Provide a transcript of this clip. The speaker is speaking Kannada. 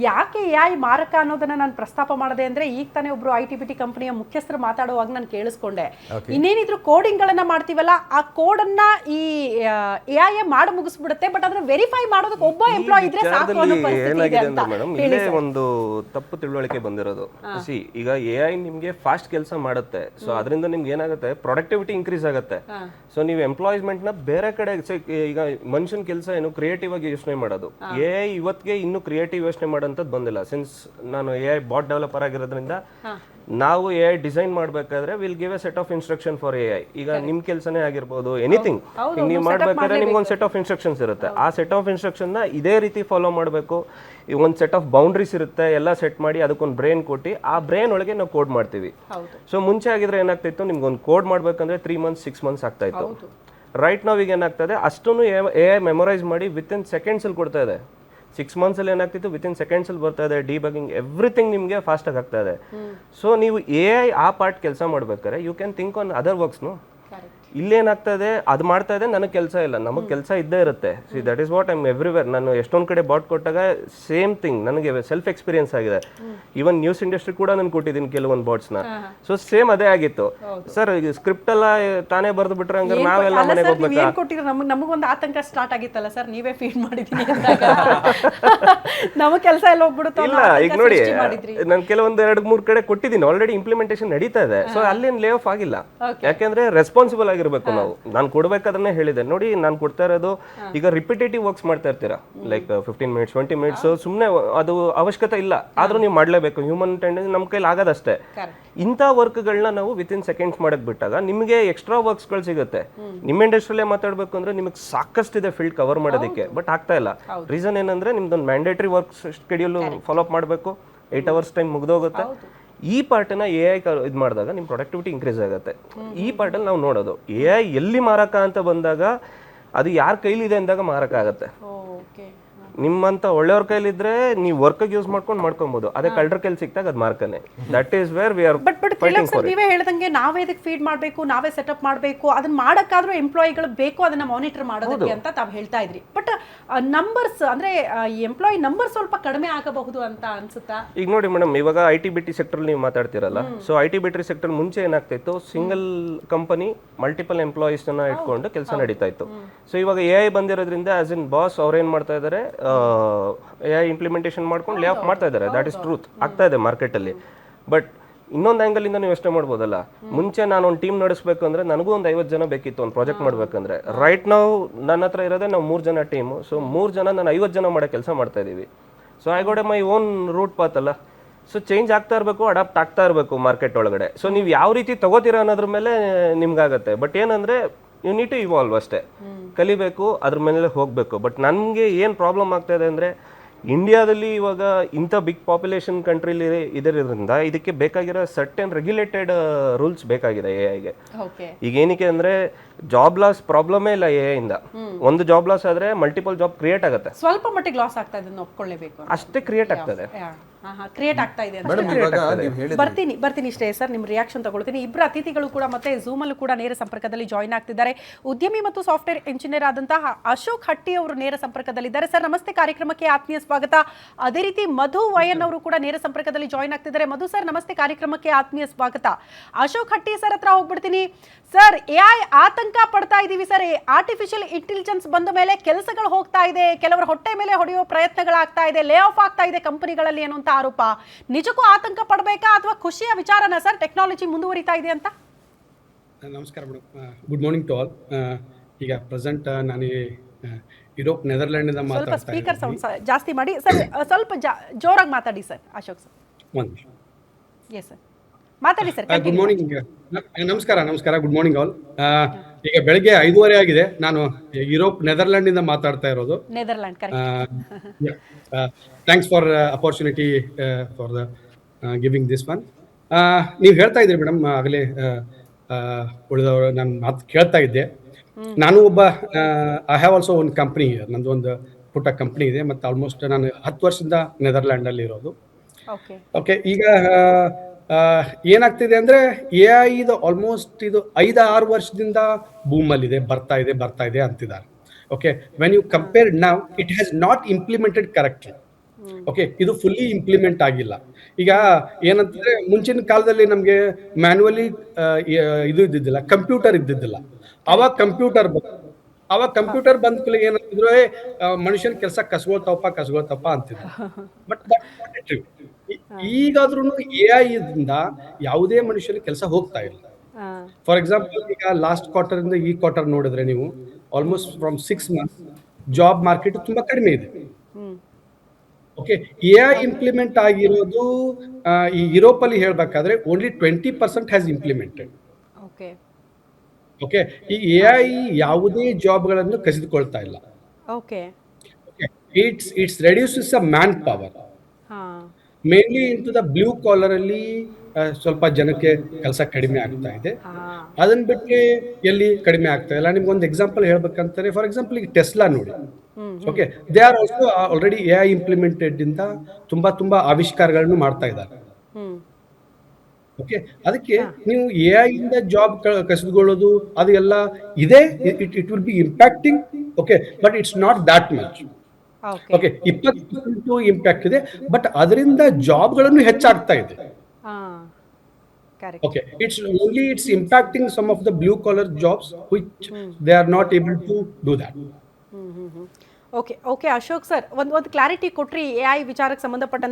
ಯಾಕೆ AI ಮಾರಕ ಅನ್ನೋದನ್ನ ನಾನು ಪ್ರಸ್ತಾಪ ಮಾಡಿದೆ ಅಂದ್ರೆ, ಈಗ ತಾನೇ ಒಬ್ರು IT/BT ಕಂಪನಿಯ ಮುಖ್ಯಸ್ಥರು ಮಾತಾಡುವಾಗ ನಾನು ಕೇಳಿಸ್ಕೊಂಡೆ, ಇನ್ನೇನಿದ್ರು ಕೋಡಿಂಗ್ ಗಳನ್ನ ಮಾಡ್ತೀವಲ್ಲ, ಆ ಕೋಡ್ ಅನ್ನ ಈ AI ಮಾಡಿ ಮುಗಿಸ್ಬಿಡುತ್ತೆ, ಬಟ್ ಅದನ್ನ ವೆರಿಫೈ ಮಾಡೋದಕ್ಕೆ ಒಬ್ಬ ಎಂಪ್ಲಾಯ್ ಇದ್ರೆ ಸಾಕು ಅನ್ನೋ ಪರಿಸ್ಥಿತಿ ಇದೆ ಅಂತ ಇಲ್ಲೇ ಒಂದು ತಪ್ಪು ತಿಳುವಳಿಕೆ ಬಂದಿರೋದು. ಈಗ AI ನಿಮ್ಗೆ ಫಾಸ್ಟ್ ಕೆಲಸ ಮಾಡುತ್ತೆ, ಸೊ ಅದರಿಂದ ನಿಮ್ಗೆ ಏನಾಗುತ್ತೆ, ಪ್ರೊಡಕ್ಟಿವಿಟಿ ಇನ್ಕ್ರೀಸ್ ಆಗುತ್ತೆ. ಸೊ ನೀವು ಎಂಪ್ಲಾಯ್ಮೆಂಟ್ ನ ಬೇರೆ ಕಡೆ, ಈಗ ಮನುಷ್ಯನ ಕೆಲಸ ಏನು ಕ್ರಿಯೇಟಿವ್ ಆಗಿ ಯೋಚನೆ ಮಾಡೋದು. AI ಇವತ್ತಿಗೆ ಇನ್ನೂ ಕ್ರಿಯೇಟಿವ್ ಯೋಚನೆ ಮಾಡೋಂಥದ್ದು ಬಂದಿಲ್ಲ. ಸಿನ್ಸ್ ನಾನು AI ಬಾಟ್ ಡೆವಲಪರ್ ಆಗಿರೋದ್ರಿಂದ, ನಾವು AI ಡಿಸೈನ್ ಮಾಡಬೇಕಾದ್ರೆ will give A set of instruction for AI. ಈಗ ನಿಮ್ ಕೆಲಸನೇ ಆಗಿರ್ಬೋದು, ಎನಿಥಿಂಗ್ ನೀವು ಮಾಡ್ಬೇಕಾದ್ರೆ ನಿಮ್ಗೆ ಒಂದು ಸೆಟ್ ಆಫ್ ಇನ್ಸ್ಟ್ರಕ್ಷನ್ಸ್ ಇರುತ್ತೆ. ಆ ಸೆಟ್ ಆಫ್ ಇನ್ಸ್ಟ್ರಕ್ಷನ್ ನ ಇದೇ ರೀತಿ ಫಾಲೋ ಮಾಡಬೇಕು. ಒಂದು ಸೆಟ್ ಆಫ್ ಬೌಂಡ್ರೀಸ್ ಇರುತ್ತೆ, ಎಲ್ಲ ಸೆಟ್ ಮಾಡಿ ಅದಕ್ಕೊಂದು ಬ್ರೈನ್ ಕೊಟ್ಟು ಆ ಬ್ರೈನ್ ಒಳಗೆ ನಾವು ಕೋಡ್ ಮಾಡ್ತೀವಿ. ಸೊ ಮುಂಚೆ ಆಗಿದ್ರೆ ಏನಾಗ್ತಿತ್ತು, ನಿಮ್ಗೆ ಒಂದು ಕೋಡ್ ಮಾಡ್ಬೇಕಂದ್ರೆ 3 months 6 months ಆಗ್ತಾ ಇತ್ತು. ರೈಟ್ ನಾವು ಈಗ ಏನಾಗ್ತದೆ, ಅಷ್ಟನ್ನು AI ಮೆಮೊರೈಸ್ ಮಾಡಿ ವಿತಿನ್ ಸೆಕೆಂಡ್ಸ್ ಅಲ್ಲಿ ಕೊಡ್ತಾ ಇದೆ. 6 months ಅಲ್ಲಿ ಏನಾಗ್ತಿತ್ತು, ವಿತಿನ್ ಸೆಕೆಂಡ್ಸ್ ಅಲ್ಲಿ ಬರ್ತಾ ಇದೆ. ಡಿಬಗಿಂಗ್ ಎವ್ರಿಥಿಂಗ್ ನಿಮಗೆ ಫಾಸ್ಟ್ ಆಗಿ ಆಗ್ತಾ ಇದೆ. ಸೊ ನೀವು AI ಆ ಪಾರ್ಟ್ ಕೆಲಸ ಮಾಡ್ಬೇಕಾದ್ರೆ you can think on other ವರ್ಕ್ಸ್ನು. ಇಲ್ಲೇನಾಗ್ತದೆ, ಅದು ಮಾಡ್ತಾ ಇದೆ, ನನಗೆ ಕೆಲಸ ಇಲ್ಲ, ನಮಗೆ ಕೆಲಸ ಇದ್ದೇ ಇರುತ್ತೆ. See that is what I am everywhere. ನಾನು ಎಷ್ಟೊಂದು ಕಡೆ ಬಾಟ್ ಕೊಟ್ಟಾಗ ಸೇಮ್ ಥಿಂಗ್ ನನಗೆ ಸೆಲ್ಫ್ ಎಕ್ಸ್ಪೀರಿಯನ್ಸ್ ಆಗಿದೆ. ಈವನ್ ನ್ಯೂಸ್ ಇಂಡಸ್ಟ್ರಿ ಕೂಡ ನಾನು ಕೊಟ್ಟಿದ್ದೀನಿ ಕೆಲವೊಂದು ಬಾಟ್ಸ್ನ. ಸೊ ಸೇಮ್ ಅದೇ ಆಗಿತ್ತು. ಸರ್ ಈಗ ಸ್ಕ್ರಿಪ್ಟ್ ಎಲ್ಲ ತಾನೇ ಬರೆದು ಬಿಟ್ರೆ ಹಂಗಾರೆ ನಾವೆಲ್ಲ ಮನೆಗೆ ಹೋಗ್ಬೇಕಾ? ನಮಗೊಂದು ಆತಂಕ ಸ್ಟಾರ್ಟ್ ಆಗಿತ್ತಲ್ಲ ಸರ್, ನೀವೇ ಫೀಡ್ ಮಾಡಿದೀನಿ ನಮಗೆ ಕೆಲಸ ಎಲ್ಲ ಹೋಗ್ಬಿಡುತ್ತೆ. ಇಲ್ಲ, ಈಗ ನೋಡಿ, ನಾನು ಕೆಲವೊಂದು 2-3 ಕಡೆ ಕೊಟ್ಟಿದ್ದೀನಿ, ಆಲ್ರೆಡಿ ಇಂಪ್ಲಿಮೆಂಟೇಷನ್ ನಡೀತಾ ಇದೆ. ಸೊ ಅಲ್ಲೇನು ಲೇ ಆಫ್ ಆಗಿಲ್ಲ, ಯಾಕೆಂದ್ರೆ ರೆಸ್ಪಾನ್ಸಿಬಲ್ ಆಗಿರ್ಬೇಕು ನಾವು. ನಾನು ಕೊಡ್ಬೇಕಾದ್ರೆ ಹೇಳಿದೆ ನೋಡಿ, ನಾನು ಕೊಡ್ತಾ ಇರೋದು ಈಗ ರಿಪಿಟೇಟಿವ್ ವರ್ಕ್ಸ್ ಮಾಡ್ತಾ ಇರ್ತೀರಾ, ಲೈಕ್ 15 minutes 20 minutes, ಸುಮ್ಮನೆ ಅದು ಅವಶ್ಯಕತೆ ಇಲ್ಲ, ಆದ್ರೂ ನೀವು ಮಾಡ್ಲೇಬೇಕು. ಹ್ಯೂಮನ್ ಟೆಂಡೆನ್ಸಿ ನಮ್ಮ ಕೈಲಿ ಆಗೋದಷ್ಟೇ. ಇಂಥ ವರ್ಕ್ಗಳನ್ನ ನಾವು ವಿತಿನ್ ಸೆಕೆಂಡ್ಸ್ ಮಾಡಕ್ ಬಿಟ್ಟಾಗ ನಿಮಗೆ ಎಕ್ಸ್ಟ್ರಾ ವರ್ಕ್ಸ್ಗಳು ಸಿಗುತ್ತೆ. ನಿಮ್ಮ ಇಂಡಸ್ಟ್ರಿಯಲ್ಲೇ ಮಾತಾಡ್ಬೇಕು ಅಂದ್ರೆ ನಿಮಗೆ ಸಾಕಷ್ಟಿದೆ ಫೀಲ್ಡ್ ಕವರ್ ಮಾಡೋದಕ್ಕೆ, ಬಟ್ ಆಗ್ತಾ ಇಲ್ಲ. ರೀಸನ್ ಏನಂದ್ರೆ ನಿಮ್ದೊಂದು mandatory work schedule follow up ಮಾಡಬೇಕು, 8 hours ಟೈಮ್ ಮುಗ್ದೋಗುತ್ತೆ. ಈ ಪಾರ್ಟನ್ನ AI ಇದು ಮಾಡಿದಾಗ ನಿಮ್ಮ ಪ್ರೊಡಕ್ಟಿವಿಟಿ ಇನ್ಕ್ರೀಸ್ ಆಗುತ್ತೆ. ಈ ಪಾರ್ಟಲ್ಲಿ ನಾವು ನೋಡೋದು AI ಎಲ್ಲಿ ಮಾರಕ ಅಂತ ಬಂದಾಗ, ಅದು ಯಾರ ಕೈಲಿದೆ ಅಂದಾಗ ಮಾರಕ ಆಗುತ್ತೆ. ನಿಮ್ಮಂತ ಒಳ್ಳೆಯವ್ರ ಕೈಲಿದ್ರೆ ನೀವು ವರ್ಕ್ ಯೂಸ್ ಮಾಡ್ಕೊಬಹುದು. ಅದೇ ಕಳ್ಳರ ಕೈಲಿ ಸಿಕ್ತಾಗ ಅದು ಮಾರ್ಕನೆ. That is where we are fighting for. ನೀವೇ ಹೇಳ್ದಂಗೆ ನಾವೇ ಇದಕ್ಕೆ ಫೀಡ್ ಮಾಡಬೇಕು, ನಾವೇ ಸೆಟಪ್ ಮಾಡಬೇಕು, ಅದನ್ನ ಮಾಡಕ್ಕಾದ್ರೂ ಎಂಪ್ಲಾಯಿಗಳು ಬೇಕು ಅದನ್ನ ಮಾನಿಟರ್ ಮಾಡೋದಕ್ಕೆ ಅಂತ ತಾವು ಹೇಳ್ತಾ ಇದ್ರಿ. ಬಟ್ ನಂಬರ್ಸ್ ಅಂದ್ರೆ ಎಂಪ್ಲಾಯಿ ನಂಬರ್ ಸ್ವಲ್ಪ ಕಡಿಮೆ ಆಗಬಹುದು ಅಂತ ಅನ್ಸುತ್ತಾ? ಈಗ ನೋಡಿ ಮೇಡಮ್, ಇವಾಗ IT/BT ಸೆಕ್ಟರ್ ನೀವು ಮಾತಾಡ್ತಿರಲ್ಲ. ಸೊ IT/BT ಸೆಕ್ಟರ್ ಮುಂಚೆ ಏನಾಗ್ತಿತ್ತು, ಸಿಂಗಲ್ ಕಂಪನಿ ಮಲ್ಟಿಪಲ್ ಎಂಪ್ಲಾಯೀಸ್ ಇಟ್ಕೊಂಡು ಕೆಲಸ ನಡೀತಾ ಇತ್ತು. ಸೊ ಇವಾಗ AI ಬಂದಿರೋದ್ರಿಂದ ಆಸ್ ಇನ್ ಬಾಸ್ ಅವ್ರೇನ್ ಮಾಡ್ತಾ ಇದಾರೆ, AI ಇಂಪ್ಲಿಮೆಂಟೇಷನ್ ಮಾಡ್ಕೊಂಡು ಲೇ ಆಫ್ ಮಾಡ್ತಾ ಇದ್ದಾರೆ. ದಟ್ ಇಸ್ ಟ್ರೂತ್, ಆಗ್ತಾ ಇದೆ ಮಾರ್ಕೆಟ್ ಅಲ್ಲಿ. ಬಟ್ ಇನ್ನೊಂದು ಆಂಗಲ್ ಇಂದ ನೀವು ಯೋಚನೆ ಮಾಡ್ಬೋದಲ್ಲ, ಮುಂಚೆ ನಾನು ಒಂದು ಟೀಮ್ ನಡೆಸಬೇಕು ಅಂದ್ರೆ ನನಗೂ ಒಂದು 50 ಜನ ಬೇಕಿತ್ತು ಒಂದು ಪ್ರಾಜೆಕ್ಟ್ ಮಾಡ್ಬೇಕಂದ್ರೆ. ರೈಟ್ ನಾವು ನನ್ನ ಹತ್ರ ಇರೋದೇ ನಾವು 3 ಜನ ಟೀಮು. ಸೊ 3 ಜನ ನಾನು 50 ಜನ ಮಾಡೋ ಕೆಲಸ ಮಾಡ್ತಾ ಇದೀವಿ. So I got my own route path ಅಲ್ಲ. ಸೊ ಚೇಂಜ್ ಆಗ್ತಾ ಇರಬೇಕು, ಅಡಾಪ್ಟ್ ಆಗ್ತಾ ಇರಬೇಕು ಮಾರ್ಕೆಟ್ ಒಳಗಡೆ. ಸೊ ನೀವು ಯಾವ ರೀತಿ ತಗೋತೀರಾ ಅನ್ನೋದ್ರ ಮೇಲೆ ನಿಮ್ಗಾಗತ್ತೆ. ಬಟ್ ಏನಂದ್ರೆ ಯು ನೀಡ್ ಟು ಇವಾಲ್ವ್ ಅಷ್ಟೇ, ಕಲಿಬೇಕು, ಅದ್ರ ಮೇಲೆ ಹೋಗಬೇಕು. ಬಟ್ ನನಗೆ ಏನು ಪ್ರಾಬ್ಲಮ್ ಆಗ್ತಾ ಇದೆ ಅಂದರೆ, ಇಂಡಿಯಾದಲ್ಲಿ ಇವಾಗ ಇಂಥ ಬಿಗ್ ಪಾಪ್ಯುಲೇಷನ್ ಕಂಟ್ರಿಲಿ ಇದರಿಂದ ಇದಕ್ಕೆ ಬೇಕಾಗಿರೋ ಸರ್ಟೆನ್ ರೆಗ್ಯುಲೇಟೆಡ್ ರೂಲ್ಸ್ ಬೇಕಾಗಿದೆ AI-ಗೆ. ಈಗ ಏನಕ್ಕೆ ಅಂದರೆ, ಜಾಬ್ ಲಾಸ್ ಪ್ರಾಬ್ಲಮೇ ಇಲ್ಲ AI ಇಂದ. ಒಂದು ಜಾಬ್ ಲಾಸ್ ಆದರೆ ಮಲ್ಟಿಪಲ್ ಜಾಬ್ ಕ್ರಿಯೇಟ್ ಆಗುತ್ತೆ. ಸ್ವಲ್ಪ ಮಟ್ಟಿಗೆ ಲಾಸ್ ಆಗ್ತಾ ಇದೆ, ಒಪ್ಕೊಳ್ಳೇಬೇಕು, ಅಷ್ಟೇ ಕ್ರಿಯೇಟ್ ಆಗ್ತದೆ. ಕ್ರಿಯೇಟ್ ಆಗ್ತಾ ಇದೆ. ಬರ್ತೀನಿ ಇಷ್ಟೇ ಸರ್, ನಿಮ್ಮ ರಿಯಾಕ್ಷನ್ ತಗೊಳ್ತೀನಿ. ಇಬ್ಬರು ಅತಿಥಿಗಳು ಕೂಡ ಮತ್ತೆ ಝೂಮ್ ಅಲ್ಲೂ ಕೂಡ ನೇರ ಸಂಪರ್ಕದಲ್ಲಿ ಜಾಯಿನ್ ಆಗ್ತಿದ್ದಾರೆ. ಉದ್ಯಮಿ ಮತ್ತು ಸಾಫ್ಟ್ವೇರ್ ಇಂಜಿನಿಯರ್ ಆದಂತಹ ಅಶೋಕ್ ಹಟ್ಟಿ ಅವರು ನೇರ ಸಂಪರ್ಕದಲ್ಲಿದ್ದಾರೆ. ಸರ್ ನಮಸ್ತೆ, ಕಾರ್ಯಕ್ರಮಕ್ಕೆ ಆತ್ಮೀಯ ಸ್ವಾಗತ. ಅದೇ ರೀತಿ ಮಧು ವಯನ್ ಅವರು ಕೂಡ ನೇರ ಸಂಪರ್ಕದಲ್ಲಿ ಜಾಯಿನ್ ಆಗ್ತಿದ್ದಾರೆ. ಮಧು ಸರ್ ನಮಸ್ತೆ, ಕಾರ್ಯಕ್ರಮಕ್ಕೆ ಆತ್ಮೀಯ ಸ್ವಾಗತ. ಅಶೋಕ್ ಹಟ್ಟಿ ಸರ್ ಹತ್ರ ಹೋಗ್ಬಿಡ್ತೀನಿ. ಸರ್ AI ಆತಂಕ ಪಡ್ತಾ ಇದೀವಿ ಸರ್. ಆರ್ಟಿಫಿಷಿಯಲ್ ಇಂಟೆಲಿಜೆನ್ಸ್ ಬಂದ ಮೇಲೆ ಕೆಲಸಗಳು ಹೋಗ್ತಾ ಇದೆ, ಕೆಲವರ ಹೊಟ್ಟೆ ಮೇಲೆ ಹೊಡೆಯೋ ಪ್ರಯತ್ನಗಳಾಗ್ತಾ ಇದೆ, ಲೇ ಆಫ್ ಆಗ್ತಾ ಇದೆ ಕಂಪನಿಗಳಲ್ಲಿ ಅನ್ನುವಂತ ಆರೋಪ. ನಿಜಕ್ಕೂ ಆತಂಕ ಪಡಬೇಕಾ ಅಥವಾ ಖುಷಿಯ ವಿಚಾರನ ಸರ್ ಟೆಕ್ನಾಲಜಿ ಮುಂದುವರಿತಾ ಇದೆ ಅಂತ? ನಮಸ್ಕಾರ madam, good morning to all. ಈಗ ಪ್ರೆಸೆಂಟ್ ನಾನು ಯುರೋಪ್ ನೆದರ್ಲ್ಯಾಂಡ್ ಇಂದ ಮಾತಾಡ್ತಾ ಇದ್ದೀನಿ. ಸ್ಪೀಕರ್ ಸೌಂಡ್ ಜಾಸ್ತಿ ಮಾಡಿ ಸರ್, ಸ್ವಲ್ಪ ಜೋರಾಗಿ ಮಾತಾಡಿ sir. Ashok sir yes sir, ಮಾತಾಡಿ ಸರ್. ಗುಡ್ ಮಾರ್ನಿಂಗ್, ನಮಸ್ಕಾರ, ಗುಡ್ ಮಾರ್ನಿಂಗ್ ಆಲ್. ಈಗ ಬೆಳಗ್ಗೆ 5:30 ಆಗಿದೆ. ನಾನು ಯುರೋಪ್ ನೆದರ್ಲ್ಯಾಂಡ್ ಇಂದ ಮಾತಾಡ್ತಾ ಇರೋದು. Netherland, thanks for opportunity for the giving this one. ನೀವು ಹೇಳ್ತಾ ಇದ್ರಿ ಮೇಡಮ್ ಆಗಲೇ, ಉಳಿದವರು ನಾನು ಮಾತು ಕೇಳ್ತಾ ಇದ್ದೆ. ನಾನು ಒಬ್ಬ ಐ ಹ್ಯಾವ್ ಆಲ್ಸೋ ಒಂದು ಕಂಪ್ನಿ, ನಂದು ಒಂದು ಪುಟ್ಟ ಕಂಪ್ನಿ ಇದೆ. ಮತ್ತು ಆಲ್ಮೋಸ್ಟ್ ನಾನು 10 ವರ್ಷದಿಂದ ನೆದರ್ಲ್ಯಾಂಡಲ್ಲಿ ಇರೋದು. ಓಕೆ, ಈಗ ಏನಾಗ್ತಿದೆ ಅಂದರೆ, AI ಇದು ಆಲ್ಮೋಸ್ಟ್ ಇದು 5-6 ವರ್ಷದಿಂದ ಬೂಮಲ್ಲಿದೆ, ಬರ್ತಾ ಇದೆ ಅಂತಿದ್ದಾರೆ. Okay, when you compare now, it has not implemented correctly. Okay, ಇದು ಫುಲ್ಲಿ ಇಂಪ್ಲಿಮೆಂಟ್ ಆಗಿಲ್ಲ. ಈಗ ಏನಂತಂದ್ರೆ ಮುಂಚಿನ ಕಾಲದಲ್ಲಿ ನಮ್ಗೆ ಮ್ಯಾನ್ಯುವಲಿ ಇದು ಇದ್ದಿದ್ದಿಲ್ಲ, ಕಂಪ್ಯೂಟರ್ ಇದ್ದಿದ್ದಿಲ್ಲ. ಅವಾಗ ಕಂಪ್ಯೂಟರ್ ಬಂದ ಕೂಡಲೇ ಏನಂತಿದ್ರು, ಮನುಷ್ಯನ ಕೆಲಸ ಕಸ್ಕೊಳ್ತಾವಪ್ಪ ಅಂತಿದ್ರು. ಬಟ್ ಈಗಾದ್ರೂ AI ಇಂದ ಯಾವುದೇ ಮನುಷ್ಯನ ಕೆಲಸ ಹೋಗ್ತಾ ಇಲ್ಲ. ಫಾರ್ ಎಕ್ಸಾಂಪಲ್, ಈಗ ಲಾಸ್ಟ್ ಕ್ವಾರ್ಟರ್ ಇಂದ ಈ ಕ್ವಾರ್ಟರ್ ನೋಡಿದ್ರೆ ನೀವು almost from 6 months job market ತುಂಬಾ ಕಡಿಮೆ ಇದೆ. ಓಕೆ, AI ಇಂಪ್ಲಿಮೆಂಟ್ ಆಗಿರೋದು ಈ ಯುರೋಪ್ ಅಲ್ಲಿ ಹೇಳ್ಬೇಕಾದ್ರೆ only 20% has implemented. Okay okay, ಈ AI ಯಾವುದೇ ಜಾಬ್ಗಳನ್ನು ಕಸಿದುಕೊಳ್ತಾ ಇಲ್ಲ. Okay it's reduces a manpower. ಹಾ mainly into the blue collar ಅಲ್ಲಿ ಸ್ವಲ್ಪ ಜನಕ್ಕೆ ಕೆಲಸ ಕಡಿಮೆ ಆಗ್ತಾ ಇದೆ. ಅದನ್ನ ಬಿಟ್ಟರೆ ಎಲ್ಲಿ ಕಡಿಮೆ ಆಗ್ತಾ ಇಲ್ಲ. ನಿಮ್ಗೆ ಒಂದು ಎಕ್ಸಾಂಪಲ್ ಹೇಳ್ಬೇಕಂತಾರೆ, ಫಾರ್ ಎಕ್ಸಾಂಪಲ್ ಈಗ ಟೆಸ್ಲಾ ನೋಡಿ. Okay, they are also already AI implemented ಇಂದ ತುಂಬಾ ಆವಿಷ್ಕಾರಗಳನ್ನು ಮಾಡ್ತಾ ಇದ್ದಾರೆ. ಓಕೆ, ಅದಕ್ಕೆ ನೀವು AI ಇಂದ ಜಾಬ್ ಕಸಿದುಕೊಳ್ಳೋದು ಅದು ಎಲ್ಲ ಇದೆ. It will be impacting. Okay, but it's not that much. Okay okay, 20% impact ಇದೆ, ಬಟ್ ಅದರಿಂದ ಜಾಬ್ಗಳನ್ನು ಹೆಚ್ಚಾಗ್ತಾ ಇದೆ. ಹಾ correct Okay, it's impacting some of the blue collar jobs which they are not able to do that. Okay Ashok sir, ಒಂದು ಕ್ಲಾರಿಟಿ ಕೊಟ್ರಿ AI ವಿಚಾರಕ್ಕೆ ಸಂಬಂಧಪಟ್ಟಂತೆ.